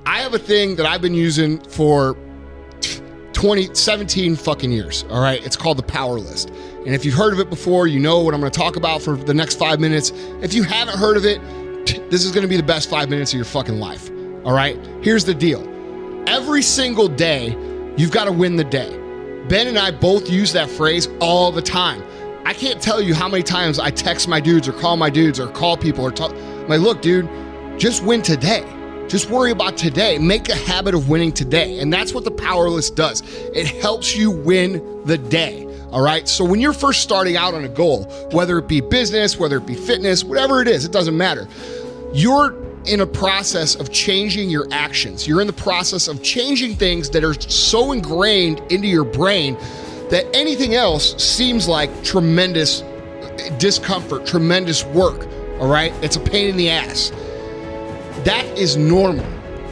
I have a thing that I've been using for 17 fucking years, all right? It's called the Power List. And if you've heard of it before, you know what I'm going to talk about for the next 5 minutes. If you haven't heard of it, this is going to be the best 5 minutes of your fucking life, all right? Here's the deal. Every single day, you've got to win the day. Ben and I both use that phrase all the time. I can't tell you how many times I text my dudes or call my dudes or call people or talk. I'm like, look, dude, just win today. Just worry about today. Make a habit of winning today. And that's what the Power List does. It helps you win the day. All right. So when you're first starting out on a goal, whether it be business, whether it be fitness, whatever it is, it doesn't matter. You're in a process of changing your actions. You're in the process of changing things that are so ingrained into your brain that anything else seems like tremendous discomfort, tremendous work. All right. It's a pain in the ass. That is normal.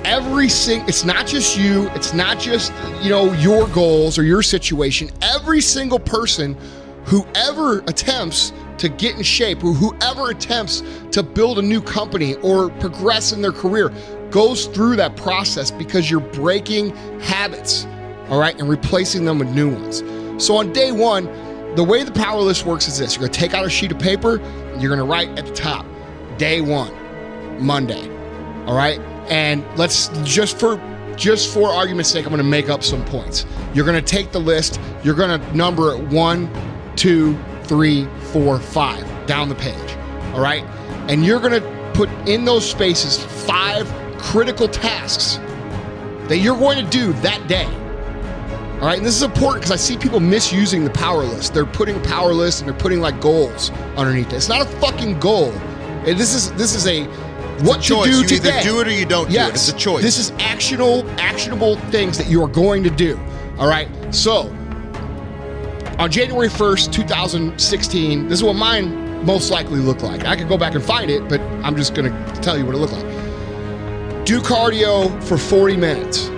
It's not just you, it's not just, your goals or your situation. Every single person who ever attempts to get in shape or whoever attempts to build a new company or progress in their career goes through that process because you're breaking habits, all right, and replacing them with new ones. So on day one, the way the Power List works is this. You're gonna take out a sheet of paper, and you're gonna write at the top, day one, Monday. All right, and let's just for argument's sake, I'm going to make up some points. You're going to take the list. You're going to number it 1, 2, 3, 4, 5 down the page. All right, and you're going to put in those spaces 5 critical tasks that you're going to do that day. All right, and this is important because I see people misusing the Power List. They're putting Power List and they're putting like goals underneath it. It's not a fucking goal. This is a what to do today. You either do it or you don't do it. It's a choice. This is actionable things that you are going to do. All right. So on January 1st, 2016, this is what mine most likely looked like. I could go back and find it, but I'm just going to tell you what it looked like. Do cardio for 40 minutes.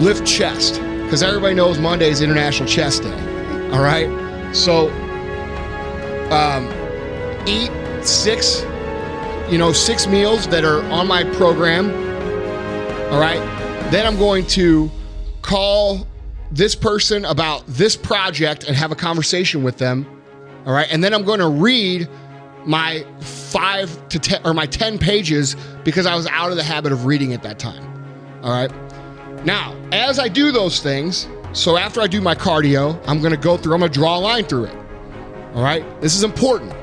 Lift chest, because everybody knows Monday is International Chest Day. All right. So eat 6 meals that are on my program. All right. Then I'm going to call this person about this project and have a conversation with them. All right. And then I'm going to read my 5 to 10 or my 10 pages because I was out of the habit of reading at that time. All right. Now, as I do those things, so after I do my cardio, I'm going to draw a line through it. All right. This is important.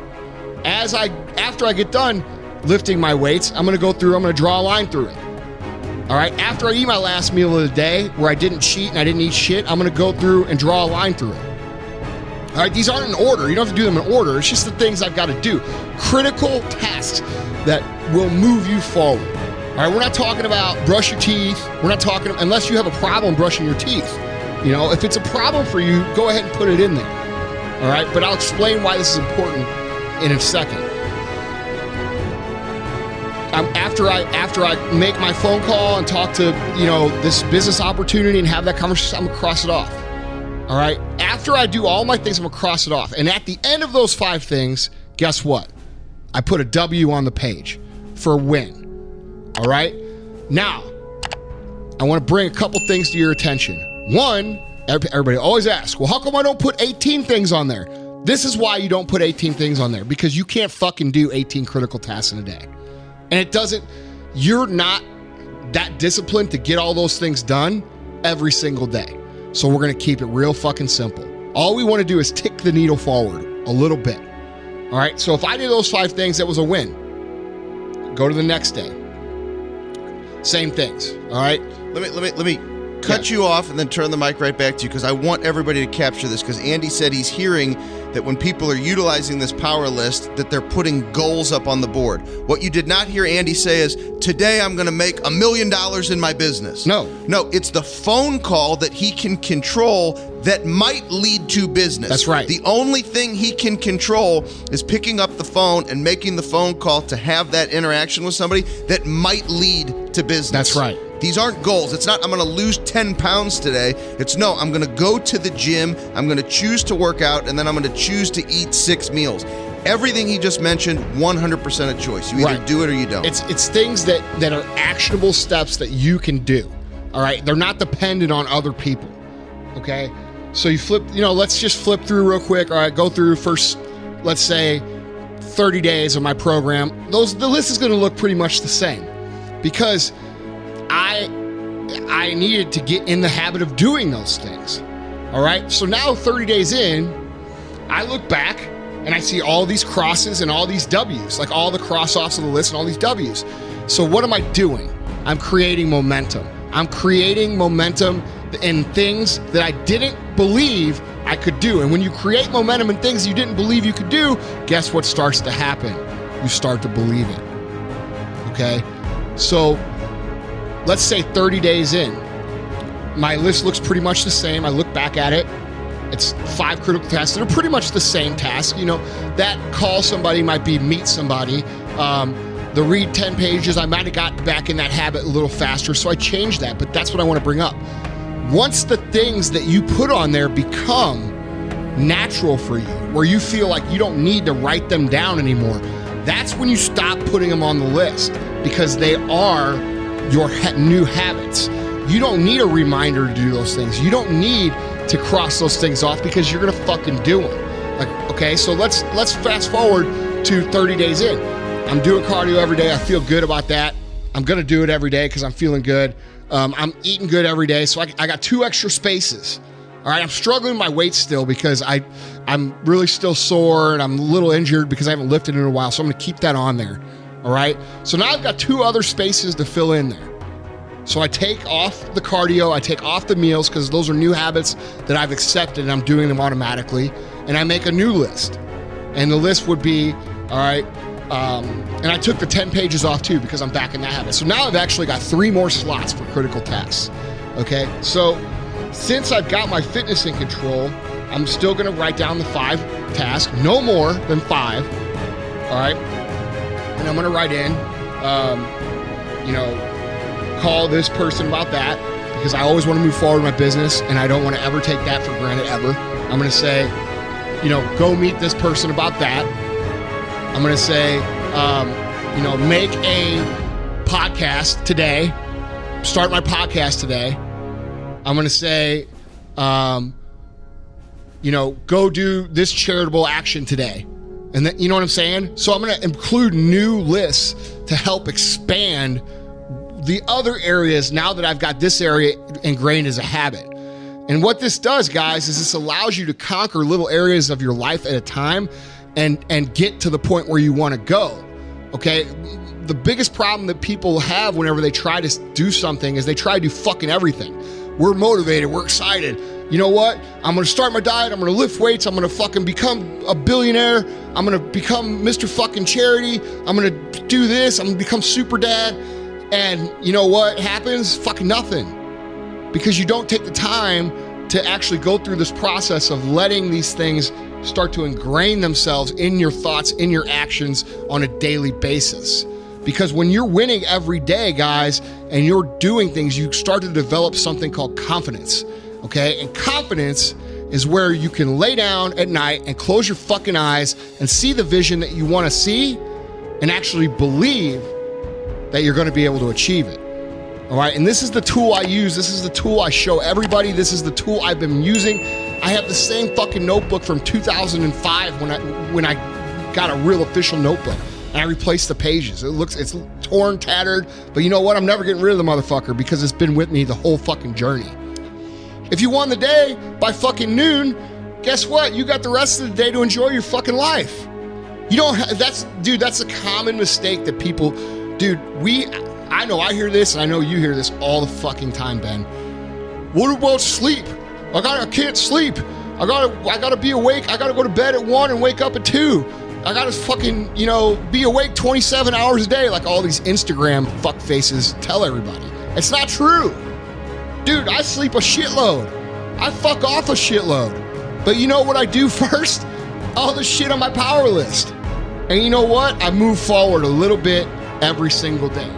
After I get done lifting my weights, I'm going to draw a line through it. All right. After I eat my last meal of the day where I didn't cheat and I didn't eat shit, I'm going to go through and draw a line through it. All right. These aren't in order. You don't have to do them in order. It's just the things I've got to do. Critical tasks that will move you forward. All right. We're not talking about brush your teeth. We're not talking, unless you have a problem brushing your teeth. If it's a problem for you, go ahead and put it in there. All right. But I'll explain why this is important in a second. After I make my phone call and talk to, this business opportunity and have that conversation, I'm gonna cross it off. All right. After I do all my things, I'm gonna cross it off. And at the end of those 5 things, guess what? I put a W on the page for a win. All right. Now, I want to bring a couple things to your attention. One, everybody always asks, well, how come I don't put 18 things on there? This is why you don't put 18 things on there, because you can't fucking do 18 critical tasks in a day. And you're not that disciplined to get all those things done every single day. So we're going to keep it real fucking simple. All we want to do is tick the needle forward a little bit. All right. So if I did those 5 things, that was a win. Go to the next day. Same things. All right. Let me cut you off and then turn the mic right back to you, because I want everybody to capture this, because Andy said he's hearing that when people are utilizing this Power List, that they're putting goals up on the board. What you did not hear Andy say is, today I'm going to make $1 million in my business. No, it's the phone call that he can control that might lead to business. That's right. The only thing he can control is picking up the phone and making the phone call to have that interaction with somebody that might lead to business. That's right. These aren't goals. It's not, I'm going to lose 10 pounds today. It's no, I'm going to go to the gym. I'm going to choose to work out, and then I'm going to choose to eat 6 meals. Everything he just mentioned, 100% a choice. You either do it or you don't. It's things that are actionable steps that you can do. All right, they're not dependent on other people. Okay, so you flip. Let's just flip through real quick. All right, go through first. Let's say 30 days of my program. The list is going to look pretty much the same because I needed to get in the habit of doing those things. All right, so now 30 days in, I look back. And I see all these crosses and all these W's, like all the cross-offs of the list and all these W's. So what am I doing? I'm creating momentum. I'm creating momentum in things that I didn't believe I could do. And when you create momentum in things you didn't believe you could do, guess what starts to happen? You start to believe it. Okay? So let's say 30 days in. My list looks pretty much the same. I look back at it. It's 5 critical tasks that are pretty much the same task. That call somebody might be meet somebody. The read 10 pages, I might have got back in that habit a little faster, so I changed that. But that's what I want to bring up. Once the things that you put on there become natural for you, where you feel like you don't need to write them down anymore, that's when you stop putting them on the list because they are your new habits. You don't need a reminder to do those things. You don't need to cross those things off because you're gonna fucking do them. Okay, so let's fast forward to 30 days in. I'm doing cardio every day. I feel good about that. I'm gonna do it every day because I'm feeling good. I'm eating good every day, so I got 2 extra spaces. All right, I'm struggling with my weight still because I'm really still sore and I'm a little injured because I haven't lifted in a while, so I'm gonna keep that on there. All right, so now I've got 2 other spaces to fill in there. So I take off the cardio, I take off the meals because those are new habits that I've accepted and I'm doing them automatically. And I make a new list. And the list would be, all right, and I took the 10 pages off too because I'm back in that habit. So now I've actually got 3 more slots for critical tasks. Okay, so since I've got my fitness in control, I'm still gonna write down the 5 tasks, no more than 5. All right, and I'm gonna write in, call this person about that because I always want to move forward in my business and I don't want to ever take that for granted ever. I'm going to say, go meet this person about that. I'm going to say, make a podcast today. Start my podcast today. I'm going to say, go do this charitable action today. And then, you know what I'm saying? So I'm going to include new lists to help expand the other areas now that I've got this area ingrained as a habit. And what this does, guys, is this allows you to conquer little areas of your life at a time and get to the point where you want to go. Okay? The biggest problem that people have whenever they try to do something is they try to do fucking everything. We're motivated, we're excited. You know what? I'm gonna start my diet, I'm gonna lift weights, I'm gonna fucking become a billionaire, I'm gonna become Mr. fucking Charity, I'm gonna do this, I'm gonna become super dad. And you know what happens? Fucking nothing. Because you don't take the time to actually go through this process of letting these things start to ingrain themselves in your thoughts, in your actions on a daily basis. Because when you're winning every day, guys, and you're doing things, you start to develop something called confidence, okay? And confidence is where you can lay down at night and close your fucking eyes and see the vision that you want to see and actually believe that you're going to be able to achieve it. All right, and this is the tool I use. This is the tool I show everybody. This is the tool I've been using. I have the same fucking notebook from 2005 when I got a real official notebook, and I replaced the pages. It's torn, tattered, but you know what? I'm never getting rid of the motherfucker because it's been with me the whole fucking journey. If you won the day by fucking noon, guess what? You got the rest of the day to enjoy your fucking life. You don't have, that's a common mistake that people, I know I hear this and I know you hear this all the fucking time, Ben. What about sleep? I can't sleep. I gotta be awake. I gotta go to bed at 1 and wake up at 2. I gotta fucking, be awake 27 hours a day like all these Instagram fuck faces tell everybody. It's not true. Dude, I sleep a shitload. I fuck off a shitload. But you know what I do first? All the shit on my power list. And you know what? I move forward a little bit every single day.